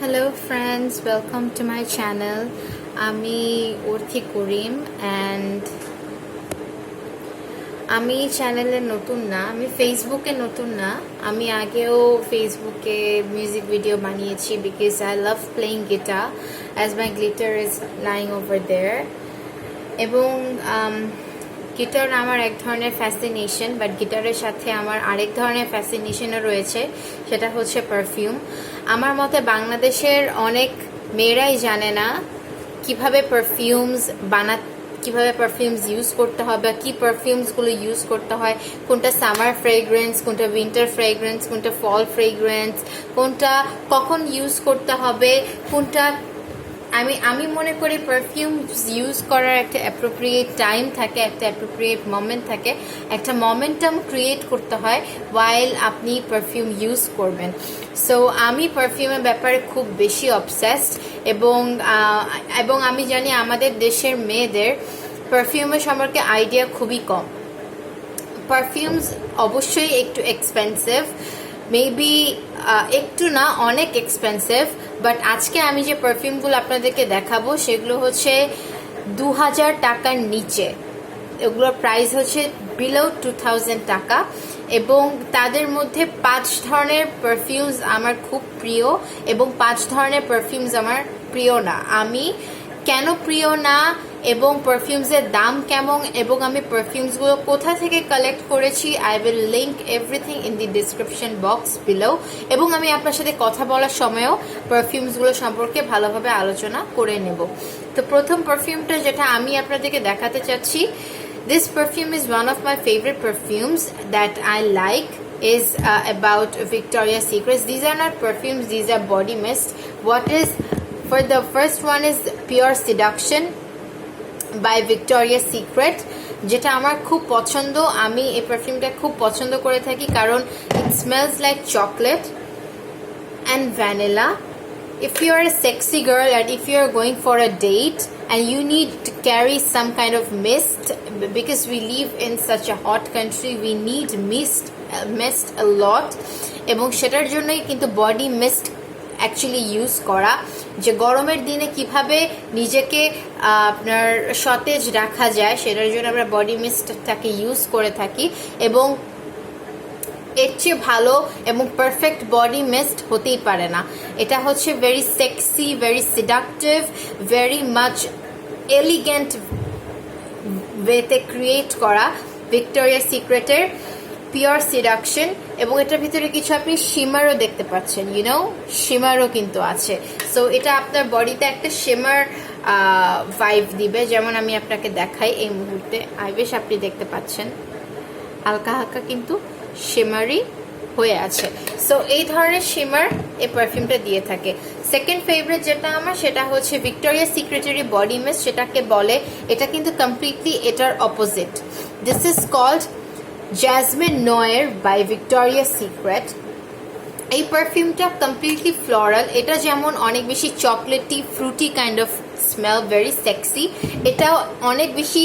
Hello friends, welcome to my channel. আমি worthy Karim and আমি চ্যানেলে নতুন না, আমি ফেসবুকে নতুন না। আমি আগেও ফেসবুকে মিউজিক ভিডিও বানিয়েছি because I love playing guitar as my guitar is lying over there. এবং গিটার আমার এক ধরনের ফ্যাসিনেশন, বাট গিটারের সাথে আমার আরেক ধরনের ফ্যাসিনেশনও রয়েছে, সেটা হচ্ছে পারফিউম। আমার মতে বাংলাদেশের অনেক মেয়েরাই জানে না কিভাবে পারফিউমস ইউজ করতে হয় বা কি পারফিউমসগুলো ইউজ করতে হয়, কোনটা সামার ফ্রেগ্রেন্স, কোনটা উইন্টার ফ্রেগ্রেন্স, কোনটা ফল ফ্রেগ্রেন্স, কোনটা কখন ইউজ করতে হবে, কোনটা আমি মনে করি পারফিউমস ইউজ করার একটা অ্যাপ্রোপ্রিয়েট টাইম থাকে, একটা অ্যাপ্রোপ্রিয়েট মোমেন্ট থাকে, একটা মোমেন্টাম ক্রিয়েট করতে হয় ওয়াইল আপনি পারফিউম ইউজ করবেন। সো আমি পারফিউমের ব্যাপারে খুব বেশি অবসেসড এবং আমি জানি আমাদের দেশের মেয়েদের পারফিউমের সম্পর্কে আইডিয়া খুবই কম। পারফিউমস অবশ্যই একটু এক্সপেন্সিভ, মেবি একটু না অনেক এক্সপেন্সিভ, বাট আজকে আমি যে পারফিউমগুলো আপনাদেরকে দেখাবো সেগুলো হচ্ছে 2000 টাকার নিচে। এগুলোর প্রাইস হচ্ছে বিলো 2000 টাকা এবং তাদের মধ্যে 5 ধরনের পারফিউমস আমার খুব প্রিয় এবং 5 ধরনের পারফিউমস আমার প্রিয় না। আমি কেন প্রিয় না এবং পারফিউমসের দাম কেমন এবং আমি পারফিউমসগুলো কোথা থেকে কালেক্ট করেছি, I will link everything in the description box below. এবং আমি আপনার সাথে কথা বলার সময়ও পারফিউমসগুলো সম্পর্কে ভালোভাবে আলোচনা করে নেব। তো প্রথম পারফিউমটা যেটা আমি আপনাদেরকে দেখাতে চাচ্ছি, this perfume is one of my favorite perfumes that I like, is about Victoria's Secret. These are not perfumes, these are body mist. For the first one is Pure Seduction by Victoria's Secret, যেটা আমার খুব পছন্দ। আমি এই পারফিউমটা খুব পছন্দ করে থাকি কারণ it smells like chocolate and vanilla. If you are a sexy girl and if you are going for a date and you need to carry some kind of mist, because we live in such a hot country, we need mist a lot, এবং সেটার জন্যই কিন্তু body mist actually use করা, যে গরমের দিনে কিভাবে নিজেকে আপনার সতেজ রাখা যায় সেটার জন্য আমরা বডি মিস্টটাকে ইউজ করে থাকি। এবং এর চেয়ে ভালো এবং পারফেক্ট বডি মিস্ট হতেই পারে না। এটা হচ্ছে very sexy, very সিডাকটিভ, very much elegant ওয়েতে ক্রিয়েট করা ভিক্টোরিয়া সিক্রেটের পিওর সিডাকশন। এবং এটার ভিতরে কিছু আপনি শিমারও দেখতে পাচ্ছেন, শিমারও কিন্তু আছে। সো এটা আপনার বডিতে একটা শিমার ভাইব দিবে, যেমন আমি আপনাকে দেখাই এই মুহূর্তে। আই উইশ আপনি দেখতে পাচ্ছেন হালকা হালকা কিন্তু শিমারি হয়ে আছে। সো এই ধরনের শিমার এই পারফিউমটা দিয়ে থাকে। সেকেন্ড ফেভারিট যেটা আমার, সেটা হচ্ছে ভিক্টোরিয়া সিক্রেটারি বডি মিস্ট, সেটাকে বলে, এটা কিন্তু কমপ্লিটলি এটার opposite. This is called Jasmine Noir by Victoria's Secret. এই পারফিউমটা কমপ্লিটলি ফ্লোরাল। এটা যেমন অনেক বেশি chocolatey fruity kind of smell, very sexy. এটাও অনেক বেশি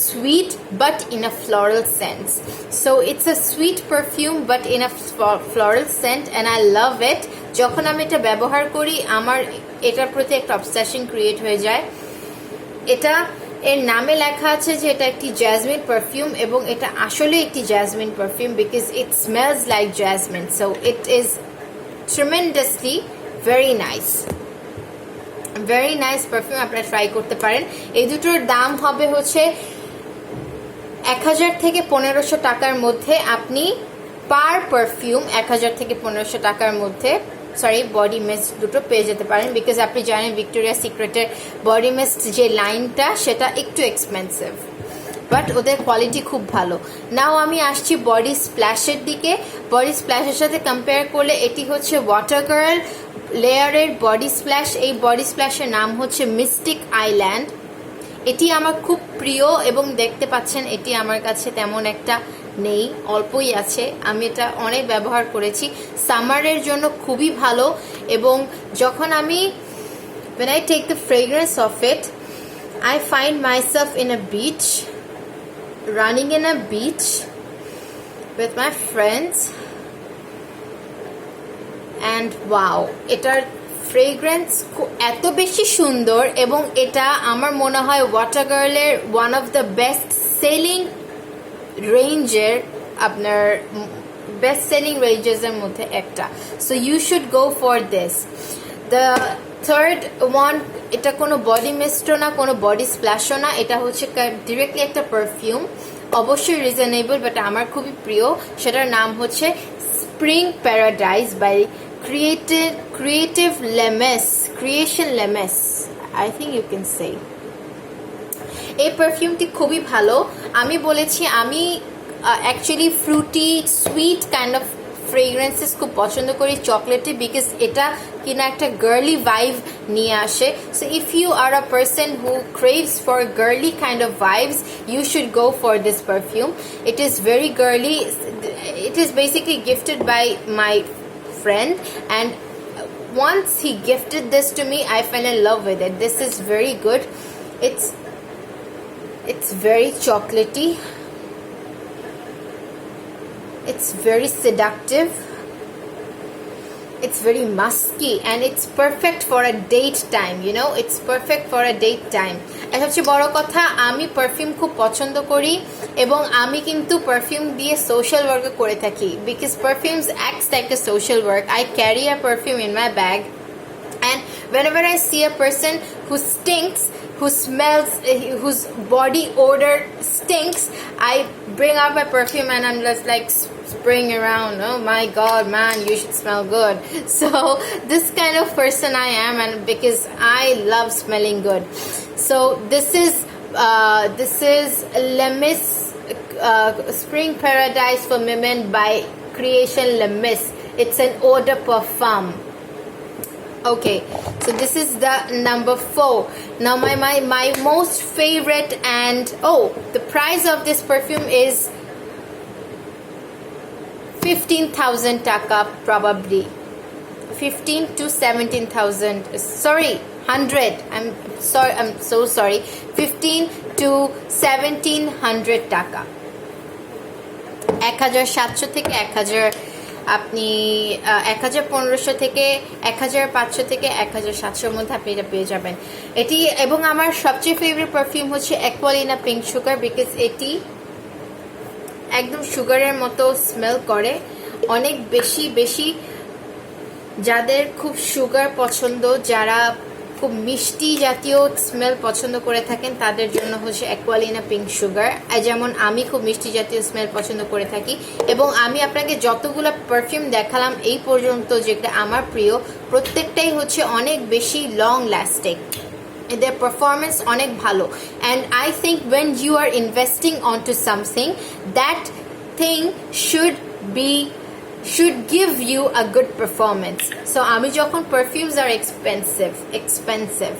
sweet but in a floral sense. So it's a sweet perfume but in a floral scent and I love it. যখন আমি এটা ব্যবহার করি আমার এটার প্রতি একটা অবসেশন ক্রিয়েট হয়ে যায়। এটা এর নামে লেখা আছে যে এটা একটি জ্যাসমিন পারফিউম এবং এটা আসলে একটি jasmine perfume because it smells like jasmine. So it is tremendously very nice perfume, আপনারা ট্রাই করতে পারেন। এই দুটোর দাম হবে হচ্ছে 1000 থেকে 1500 টাকার মধ্যে। আপনি পার পারফিউম 1000 থেকে 1500 টাকার মধ্যে বডি মিস্ট দুটো পেয়ে যেতে পারেন, বিকজ আপনি জানেন ভিক্টোরিয়া সিক্রেটের বডি মিস্ট যে লাইনটা সেটা একটু এক্সপেন্সিভ, বাট ওদের কোয়ালিটি খুব ভালো। নাও আমি আসছি বডি স্প্ল্যাশের দিকে। বডি স্প্ল্যাশের সাথে কম্পেয়ার করলে এটি হচ্ছে ওয়াটার গার্ল লেয়ারের বডি স্প্ল্যাশ। এই বডি স্প্ল্যাশের নাম হচ্ছে মিস্টিক আইল্যান্ড। এটি আমার খুব প্রিয় এবং দেখতে পাচ্ছেন এটি আমার কাছে তেমন একটা নেই, অল্পই আছে। আমি এটা অনেক ব্যবহার করেছি, সামারের জন্য খুবই ভালো। এবং যখন আমি when I take the fragrance of it, I find myself in a beach, running in a beach with my friends, and wow, এটার ফ্রেগ্রেন্স এত বেশি সুন্দর, এবং এটা আমার মনে হয় ওয়াটার গার্লের one of the best selling রেঞ্জের, আপনার বেস্ট সেলিং রেঞ্জেসের মধ্যে একটা। So you should go for this. The third one, এটা কোনো বডি মিস্টও না, কোনো বডি স্প্ল্যাশও না, এটা হচ্ছে ডিরেক্টলি একটা পারফিউম, অবশ্যই রিজনেবল, বাট আমার খুবই প্রিয়। সেটার নাম হচ্ছে স্প্রিং প্যারাডাইস বাই ক্রিয়েটিভ লেমেস, I think you can say. এই পারফিউমটি খুবই ভালো। আমি বলেছি আমি actually fruity sweet kind of fragrances খুব পছন্দ করি, চকলেটি, বিকজ এটা কিনা একটা গার্লি ভাইব নিয়ে আসে। So if you are a person who craves for girly kind of vibes, you should go for this perfume. It is very girly. It is basically gifted by my friend, and once he gifted this to me, I fell in love with it. This is very good. It's very chocolatey. It's very seductive. It's very musky, and it's perfect for a date time, you know, it's perfect for a date time. আর সবচেয়ে বড় কথা, আমি perfume খুব পছন্দ করি, এবং আমি কিন্তু পারফিউম দিয়ে সোশ্যাল ওয়ার্ক করে থাকি, because perfumes acts like a social work. I carry a perfume in my bag, and whenever I see a person who stinks, who smells, whose body odor stinks, I bring out my perfume and I'm just like spraying around. Oh my god, man, you should smell good. So this kind of person I am, and because I love smelling good. So this is Lemis Spring Paradise for Women by Creation Lemis. It's an eau de parfum. Okay, so this is the number 4. Now my most favorite, and the price of this perfume is 15,000 taka, probably 15 to 17,000. Sorry, 100. I'm so sorry. 15 to 1700 টাকা। 1700 থেকে 1000, আপনি 1500 থেকে 1500 থেকে 1700 মধ্যে আপনি এটা পেয়ে যাবেন এটি। এবং আমার সবচেয়ে ফেভারিট পারফিউম হচ্ছে অ্যাকুয়ালিনা পিঙ্ক সুগার, বিকজ এটি একদম সুগারের মতো স্মেল করে। অনেক বেশি যাদের খুব সুগার পছন্দ, যারা খুব মিষ্টি জাতীয় স্মেল পছন্দ করে থাকেন, তাদের জন্য হচ্ছে অ্যাকুয়ালিনা পিঙ্ক সুগার। যেমন আমি খুব মিষ্টি জাতীয় স্মেল পছন্দ করে থাকি, এবং আমি আপনাকে যতগুলো পারফিউম দেখালাম এই পর্যন্ত, যেটা আমার প্রিয়, প্রত্যেকটাই হচ্ছে অনেক বেশি লং লাস্টিং, their performance অনেক ভালো। and I think when you are investing onto something, that thing should give you a good performance. So আমি যখন perfumes are expensive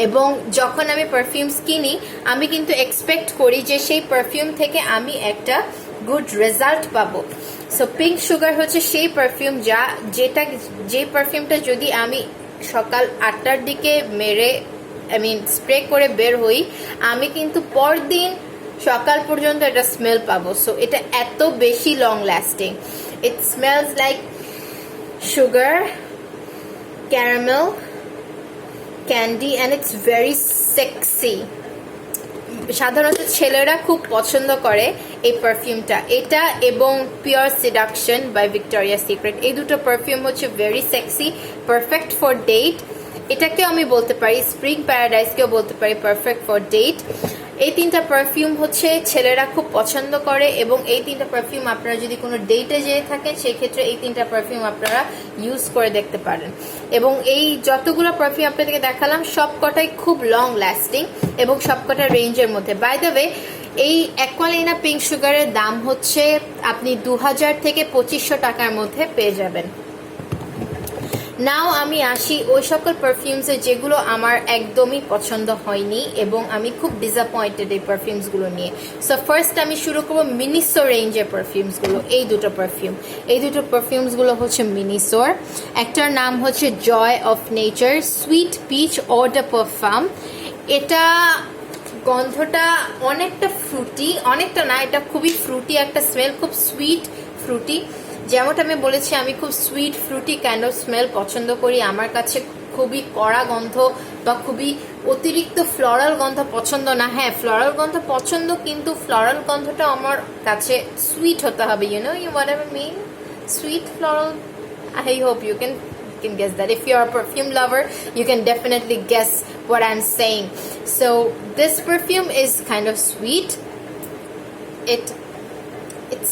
এবং যখন আমি perfumes কিনি, আমি কিন্তু এক্সপেক্ট করি যে সেই পারফিউম থেকে আমি একটা গুড রেজাল্ট পাবো। সো পিঙ্ক সুগার হচ্ছে সেই পারফিউম যে পারফিউমটা যদি আমি সকাল 8টার দিকে মেরে স্প্রে করে বের হই, আমি কিন্তু পরদিন সকাল পর্যন্ত এটা স্মেল পাবো। সো এটা এত বেশি long lasting. It smells like sugar, caramel, candy, and it's very sexy. সাধারণত ছেলেরা খুব পছন্দ করে এই পারফিউমটা, এটা এবং pure seduction by Victoria Secret. এই দুটো পারফিউম হচ্ছে very sexy, perfect for date. এটাকেও আমি বলতে পারি, স্প্রিং প্যারাডাইসকেও বলতে পারি পারফেক্ট ফর ডেট। এই তিনটা পারফিউম হচ্ছে ছেলেরা খুব পছন্দ করে, এবং এই তিনটা পারফিউম আপনারা যদি কোনো ডেটে যেয়ে থাকেন, সেই ক্ষেত্রে এই তিনটা পারফিউম আপনারা ইউজ করে দেখতে পারেন। এবং এই যতগুলো পারফিউম আপনাদেরকে দেখালাম সব কটাই খুব লং লাস্টিং এবং সবকটা রেঞ্জের মধ্যে। বাই দ্য ওয়ে, এই অ্যাকুয়ালিনা পিঙ্ক সুগারের দাম হচ্ছে আপনি 2000 থেকে 2500 টাকার মধ্যে পেয়ে যাবেন। নাও আমি আসি ওই সকল পারফিউমসে যেগুলো আমার একদমই পছন্দ হয়নি, এবং আমি খুব ডিসঅ্যাপয়েন্টেড এই পারফিউমসগুলো নিয়ে। সো ফার্স্ট আমি শুরু করবো মিনিসো রেঞ্জের পারফিউমসগুলো। এই দুটো পারফিউমসগুলো হচ্ছে মিনিসোর। একটার নাম হচ্ছে Joy of Nature Sweet Peach eau de parfum. এটা গন্ধটা অনেকটা ফ্রুটি, অনেকটা না, এটা খুবই ফ্রুটি একটা স্মেল, খুব সুইট ফ্রুটি। যেমনটা আমি বলেছি, আমি খুব sweet Frooti kind of smell পছন্দ করি। আমার কাছে খুবই কড়া গন্ধ বা খুবই অতিরিক্ত ফ্লোরাল গন্ধ পছন্দ না, হ্যাঁ ফ্লোরাল গন্ধ পছন্দ, কিন্তু ফ্লোরাল গন্ধটা আমার কাছে সুইট হতে হবে, you know what I mean, sweet floral. I hope you can guess that. If you're a perfume lover, you can definitely guess what I'm saying. So this perfume is kind of sweet. It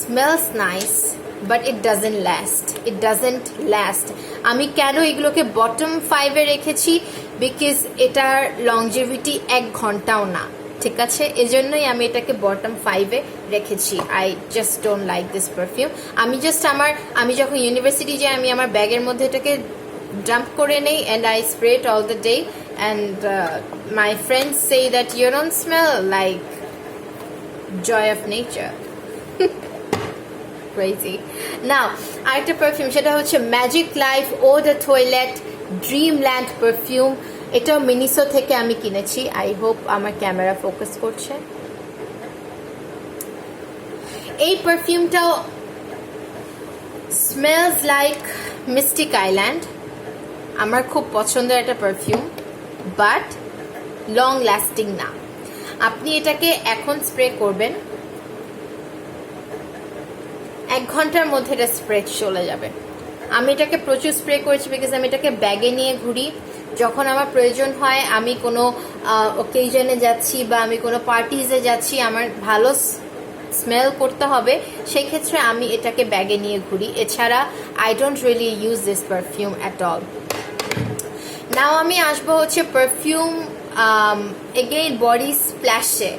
smells nice, but it doesn't last. আমি কেন এগুলোকে bottom 5 এ রেখেছি, because এটার longevity 1 ঘন্টাও না, ঠিক আছে, এজন্যই আমি এটাকে বটম 5 এ রেখেছি। I just don't like this perfume. আমি যখন ইউনিভার্সিটি যাই আমি আমার ব্যাগের মধ্যে এটাকে ডাম্প করে নেই and I spray it all the day and my friends say that you don't smell like joy of nature. Crazy. Now আরেকটা পারফিউম, সেটা হচ্ছে magic life Eau de Toilette Dreamland perfume. এটা মিনিসো থেকে আমি কিনেছি। I hope আমার camera focus করছে। এই পারফিউমটাও স্মেলস লাইক মিস্টিক আইল্যান্ড, আমার খুব পছন্দের একটা পারফিউম, বাট লং লাস্টিং না। আপনি এটাকে এখন স্প্রে করবেন, 1 ঘন্টার মধ্যে এটা স্প্রে চলে যাবে। আমি এটাকে প্রচুর স্প্রে করেছি বিকজ আমি এটাকে ব্যাগে নিয়ে ঘুরি। যখন আমার প্রয়োজন হয়, আমি কোনো অকেশনে যাচ্ছি বা আমি কোনো পার্টিজে যাচ্ছি, আমার ভালো স্মেল করতে হবে, সেই ক্ষেত্রে আমি এটাকে ব্যাগে নিয়ে ঘুরি। এছাড়া I don't really use this perfume at all. Now আমি আসবো হচ্ছে পারফিউম এগেইন বডি স্প্ল্যাশে।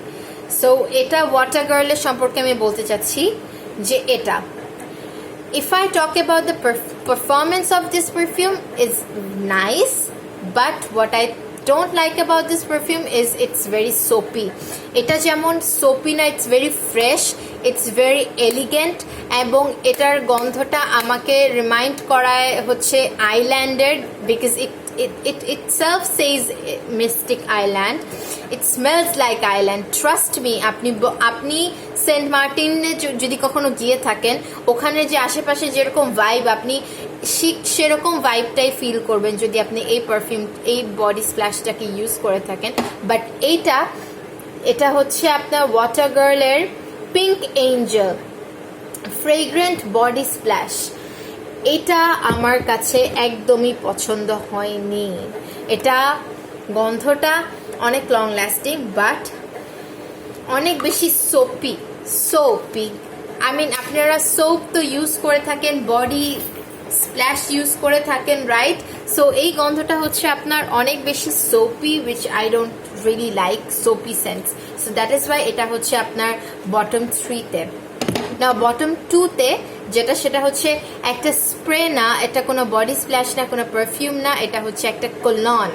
সো এটা ওয়াটার গার্লের সম্পর্কে আমি বলতে চাচ্ছি যে এটা, if I talk about the performance of this perfume, is nice, but what I don't like about this perfume is it's very soapy. এটা যেমন soapy না, it's very fresh, it's very elegant, এবং এটার গন্ধটা আমাকে রিমাইন্ড করায় হচ্ছে আইল্যান্ডের, because it itself says Mystic Island. It smells like island. Trust me, আপনি সেন্ট মার্টিনে যদি কখনো গিয়ে থাকেন, ওখানে যে আশেপাশে যেরকম ভাইব, আপনি সেরকম ভাইবটাই ফিল করবেন যদি আপনি এই বডি স্প্ল্যাশটাকে ইউজ করে থাকেন। বাট এটা হচ্ছে আপনার ওয়াটার গার্লের pink angel fragrant body splash. এটা আমার কাছে একদমই পছন্দ হয়নি। এটা গন্ধটা অনেক লং লাস্টিং, বাট অনেক বেশি সোপি। আই মিন আপনারা সোপ তো ইউজ করে থাকেন, বডি স্প্ল্যাশ ইউজ করে থাকেন, রাইট? সো এই গন্ধটা হচ্ছে আপনার অনেক বেশি soapy, which I don't really like soapy sense. So that is Y এটা হচ্ছে আপনার বটম 3-তে। না, বটম 2-তে যেটা, সেটা হচ্ছে একটা স্প্রে না, এটা কোনো বডি স্প্ল্যাশ না, কোনো পারফিউম না, এটা হচ্ছে একটা কোলন।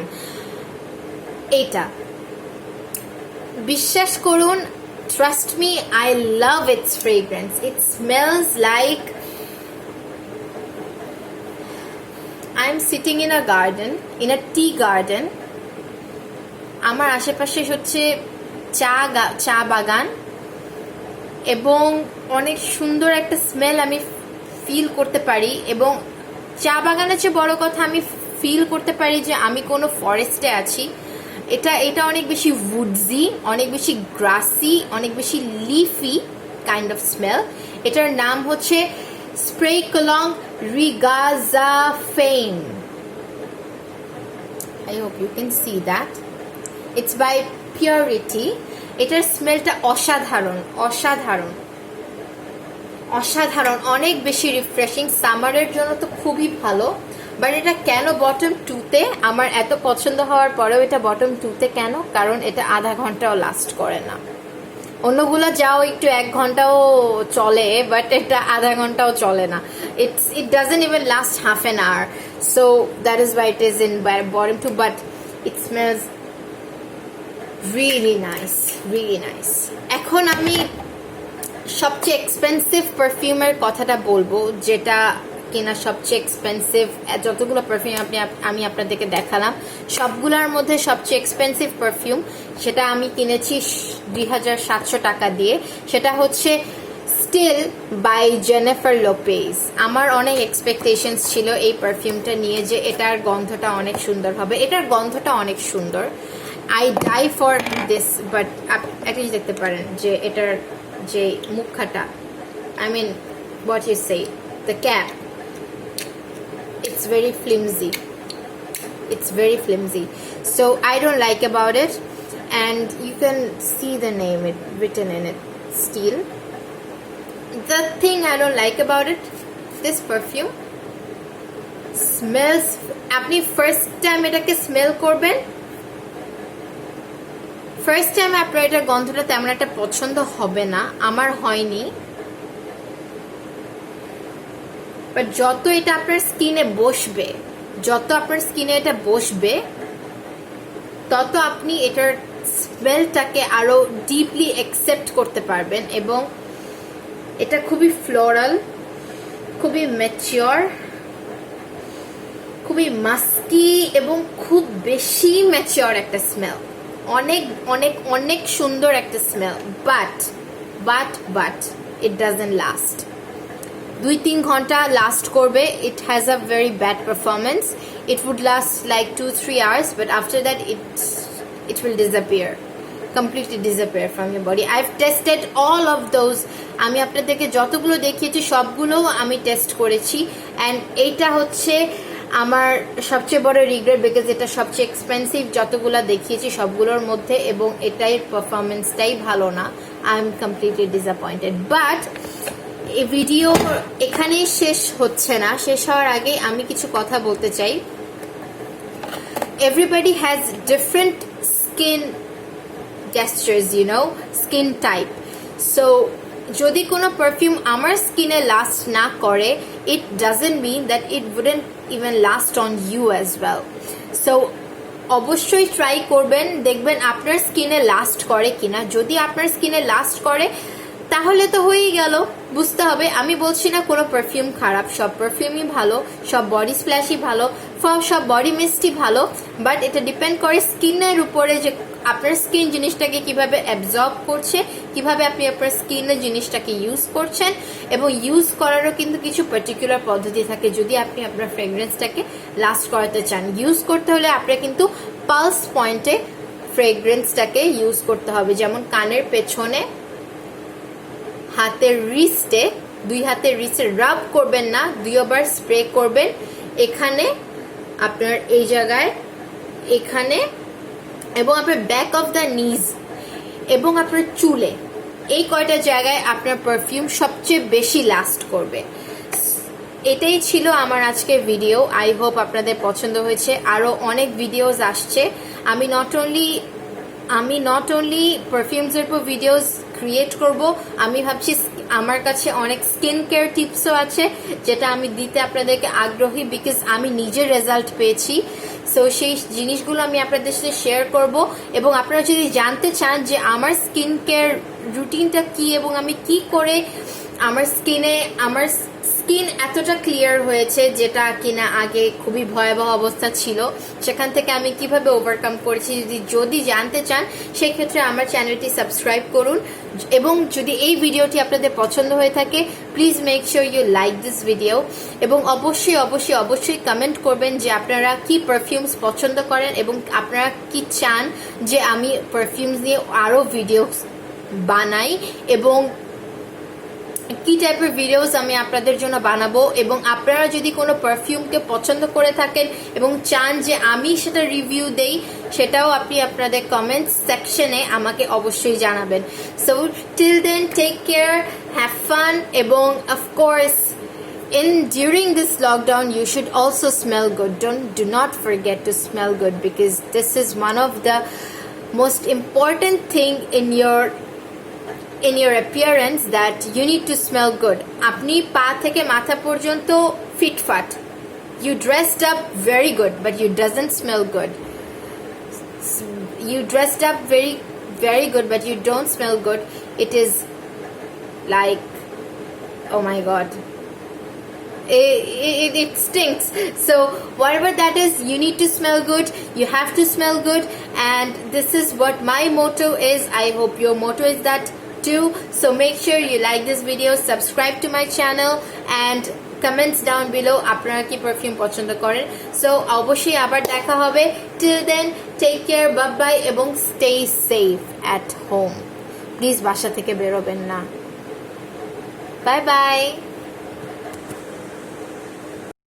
এটা বিশ্বাস করুন, trust me, I love its fragrance. It smells like I'm sitting in a garden, in a tea garden. আমার আশেপাশে হচ্ছে চা বাগান, এবং অনেক সুন্দর একটা স্মেল আমি ফিল করতে পারি, এবং চা বাগানের চেয়ে বড় কথা আমি ফিল করতে পারি যে আমি কোনো ফরেস্টে আছি। এটা অনেক বেশি উডজি, অনেক বেশি গ্রাসি, অনেক বেশি লিফি কাইন্ড অফ স্মেল। এটার নাম হচ্ছে স্প্রে কলং রিগাজাফেইন। I hope you can see that. It's by Purity. এটার স্মেলটা অসাধারণ, অনেক বেশি রিফ্রেশিং। সামারের জন্য তো খুবই ভালো, বাট এটা কেন বটম 2-তে? আমার এত পছন্দ হওয়ার পরেও এটা বটম 2-তে কেন? কারণ এটা আধা ঘন্টাও লাস্ট করে না। অন্যগুলো যাও একটু 1 ঘন্টাও চলে, বাট এটা আধা ঘন্টাও চলে না। It doesn't even last half an hour. So that is why it is in bottom 2, but it smells really nice. এখন আমি সবচেয়ে এক্সপেন্সিভ পারফিউমের কথাটা বলবো, যেটা কিনা সবচেয়ে এক্সপেন্সিভ। যতগুলো পারফিউম আমি আপনাদেরকে দেখালাম, সবগুলোর মধ্যে সবচেয়ে এক্সপেন্সিভ পারফিউম, সেটা আমি কিনেছি 2700 টাকা দিয়ে। সেটা হচ্ছে স্টিল বাই জেনিফার লোপেজ। আমার অনেক এক্সপেকটেশনস ছিল এই পারফিউমটা নিয়ে যে এটার গন্ধটা অনেক সুন্দর হবে, এটার গন্ধটা অনেক সুন্দর। I die for this, but একটা জিনিস দেখতে পারেন যে এটার যে মুখাটা, I mean what you say, the cap, it's very flimsy. It's very flimsy, so I don't like about it. And you can see the name it written in it, Steel. The thing I don't like about it, this perfume smells, আপনি first time এটাকে smell করবেন, first time আপনার এটার গন্ধটা তেমন একটা পছন্দ হবে না, আমার হয়নি। বাট যত এটা আপনার স্কিনে বসবে, যত আপনার স্কিনে এটা বসবে, তত আপনি এটার স্মেলটাকে আরো ডিপলি অ্যাকসেপ্ট করতে পারবেন। এবং এটা খুবই ফ্লোরাল, খুবই ম্যাচিওর, খুবই মাস্কি এবং খুব বেশি ম্যাচিওর একটা স্মেল, অনেক অনেক অনেক সুন্দর একটা smell. But it doesn't last. 2-3 ঘন্টা লাস্ট করবে। It has a very bad performance. It would last like 2-3 hours, but after that it will disappear, completely disappear from your body. I've tested all of those. আমি আপনাদেরকে যতগুলো দেখিয়েছি সবগুলো আমি test করেছি, and এইটা হচ্ছে আমার সবচেয়ে বড় রিগ্রেট, বিকজ এটা সবচেয়ে এক্সপেন্সিভ যতগুলো দেখিয়েছি সবগুলোর মধ্যে, এবং এটাই পারফরমেন্সটাই ভালো না। I am completely disappointed. But এই ভিডিও এখানেই শেষ হচ্ছে না, শেষ হওয়ার আগে আমি কিছু কথা বলতে চাই। Everybody has different skin gestures, you know, skin type. So যদি কোনো পারফিউম আমার স্কিনে লাস্ট না করে, it doesn't mean that it wouldn't even last on you as well. So অবশ্যই ট্রাই করবেন, দেখবেন আপনার স্কিনে লাস্ট করে কিনা। যদি আপনার স্কিনে লাস্ট করে তাহলে তো হয়েই গেল, বুঝতে হবে। আমি বলছি না কোনো পারফিউম খারাপ, সব পারফিউমই ভালো, সব বডি স্প্ল্যাশই ভালো, সব বডি মিস্টই ভালো, বাট এটা ডিপেন্ড করে স্কিনের উপরে যে আপনার স্কিন জিনিসটাকে কিভাবে অ্যাবজর্ব করছে, কিভাবে আপনি আপনার স্কিনের জিনিসটাকে ইউজ করছেন। এবং ইউজ করারও কিন্তু কিছু পার্টিকুলার পদ্ধতি থাকে যদি আপনি আপনার ফ্রেগরেন্সটাকে লাস্ট করাতে চান। ইউজ করতে হলে আপনার কিন্তু পালস পয়েন্টে ফ্রেগরেন্সটাকে ইউজ করতে হবে, যেমন কানের পেছনে, হাতের রিস্টে, 2 হাতের রিস্টে রাব করবেন না, 2 বার স্প্রে করবেন, এখানে আপনার এই জায়গায়, এখানে, এবং আপনার ব্যাক অফ দ্য নিজ এবং আপনার চুলে, এই কয়টা জায়গায় আপনার পারফিউম সবচেয়ে বেশি লাস্ট করবে। এটাই ছিল আমার আজকের ভিডিও। আই হোপ আপনাদের পছন্দ হয়েছে। আরো অনেক ভিডিওস আসছে। আমি নট অনলি পারফিউমসের উপর ভিডিওস ক্রিয়েট করব, আমি ভাবছি আমার কাছে অনেক স্কিন কেয়ার টিপসও আছে যেটা আমি দিতে আপনাদেরকে আগ্রহী, বিকজ আমি নিজের রেজাল্ট পেয়েছি। সো সেই জিনিসগুলো আমি আপনাদের সাথে শেয়ার করব। এবং আপনারা যদি জানতে চান যে আমার স্কিন কেয়ার রুটিনটা কি এবং আমি কি করে আমার স্কিন এতটা ক্লিয়ার হয়েছে, যেটা কিনা আগে খুবই ভয়াবহ অবস্থা ছিল, সেখান থেকে আমি কিভাবে ওভারকাম করেছি, যদি জানতে চান সেক্ষেত্রে আমার চ্যানেলটি সাবস্ক্রাইব করুন। এবং যদি এই ভিডিওটি আপনাদের পছন্দ হয়ে থাকে, please make sure you like this video. এবং অবশ্যই অবশ্যই অবশ্যই কমেন্ট করবেন যে আপনারা কি পারফিউমস পছন্দ করেন এবং আপনারা কি চান যে আমি পারফিউমস নিয়ে আরো ভিডিও বানাই, এবং কি টাইপের ভিডিওস আমি আপনাদের জন্য বানাবো। এবং আপনারা যদি কোনো পারফিউমকে পছন্দ করে থাকেন এবং চান যে আমি সেটা রিভিউ দেই, সেটাও আপনি আপনাদের কমেন্টস সেকশনে আমাকে অবশ্যই জানাবেন। So till then, take care, have fun, এবং of course during this lockdown you should also smell good. Do not forget to smell good, because this is one of the most important thing in your appearance, that you need to smell good. আপনি পা থেকে মাথা পর্যন্ত ফিটফাট, you dressed up very good but you doesn't smell good. You dressed up very very good but you don't smell good. It is like, oh my god, it stinks. So whatever that is, you need to smell good, you have to smell good, and this is what my motto is. I hope your motto is that too. So make sure you like this video, subscribe to my channel, and comments down below আপনারা কি perfume পছন্দ করেন। So অবশ্যই আবার দেখা হবে। Till then take care, bye bye, এবং stay safe at home. Please বাসা থেকে বেরোবেন না। Bye by.